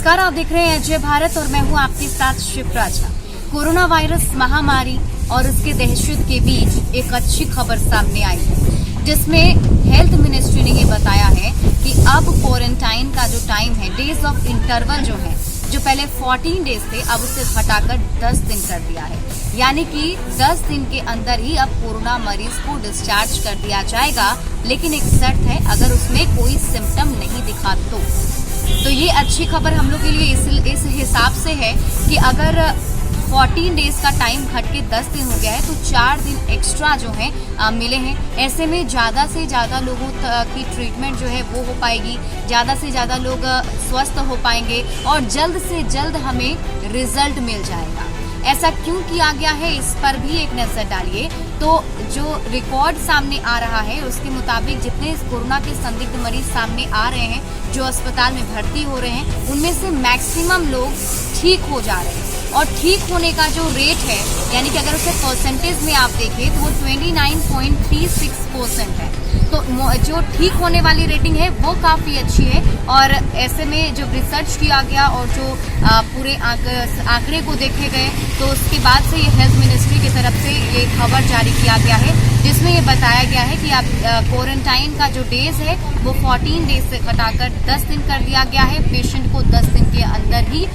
नमस्कार, आप देख रहे हैं अजय भारत और मैं हूं आपके साथ शिवराजा। कोरोना वायरस महामारी और उसके दहशत के बीच एक अच्छी खबर सामने आई है, जिसमें हेल्थ मिनिस्ट्री ने ये बताया है कि अब क्वारंटाइन का जो टाइम है, डेज ऑफ इंटरवल जो है, जो पहले 14 डेज थे, अब उसे घटाकर 10 दिन कर दिया है। यानी कि 10 दिन के अंदर ही अब कोरोना मरीज को डिस्चार्ज कर दिया जाएगा, लेकिन एक शर्त है, अगर उसमें कोई सिम्टम नहीं दिखा तो ये अच्छी खबर हम लोग के लिए इस हिसाब से है कि अगर 14 डेज का टाइम घट के 10 दिन हो गया है तो 4 दिन एक्स्ट्रा जो है मिले हैं। ऐसे में ज्यादा से ज्यादा लोगों की ट्रीटमेंट जो है वो हो पाएगी, ज्यादा से ज्यादा लोग स्वस्थ हो पाएंगे और जल्द से जल्द हमें रिजल्ट मिल जाएगा। ऐसा क्यों किया गया है, इस पर भी एक नजर डालिए। तो जो रिकॉर्ड सामने आ रहा है उसके मुताबिक जितने कोरोना के संदिग्ध मरीज सामने आ रहे हैं, जो अस्पताल में भर्ती हो रहे हैं, उनमें से मैक्सिमम लोग ठीक हो जा रहे हैं। और ठीक होने का जो रेट है, यानी कि अगर उसे परसेंटेज में आप देखें तो वो 29.36% है। तो जो ठीक होने वाली रेटिंग है वो काफी अच्छी है। और ऐसे में जब रिसर्च किया गया और जो पूरे आंकड़े को देखे गए, तो उसके बाद से ये हेल्थ मिनिस्ट्री की तरफ से ये खबर जारी किया गया है, जिसमें ये बताया गया है कि आप क्वारंटाइन का जो डेज है वो 14 डेज से घटाकर 10 दिन कर दिया गया है। पेशेंट को 10 दिन के अंदर ही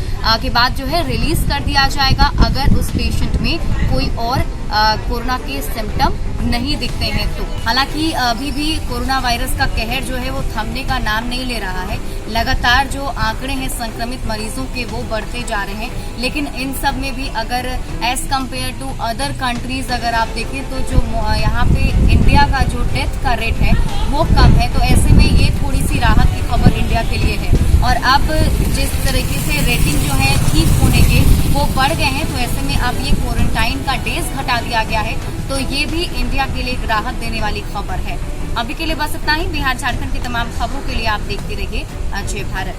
के बाद जो है रिलीज कर दिया जाएगा, अगर उस पेशेंट में कोई और कोरोना के सिम्टम नहीं दिखते हैं तो। हालांकि अभी भी कोरोना वायरस का कहर जो है वो थमने का नाम नहीं ले रहा है। लगातार जो आंकड़े हैं संक्रमित मरीजों के वो बढ़ते जा रहे हैं, लेकिन इन सब में भी अगर as compare to other countries अगर आप देखें तो जो यहाँ पे इंडिया का जो डेथ का रेट है वो कम है। तो ऐसे में ये थोड़ी सी राहत की खबर इंडिया के लिए है। और अब जिस तरीके से रेटिंग जो है ठीक होने के वो बढ़ गए हैं, तो ऐसे में अब ये क्वारंटाइन का डेज घटा दिया गया है, तो ये भी इंडिया के लिए एक राहत देने वाली खबर है। अभी के लिए बस इतना ही। बिहार झारखंड की तमाम खबरों के लिए आप देखते रहिए अजय भारत।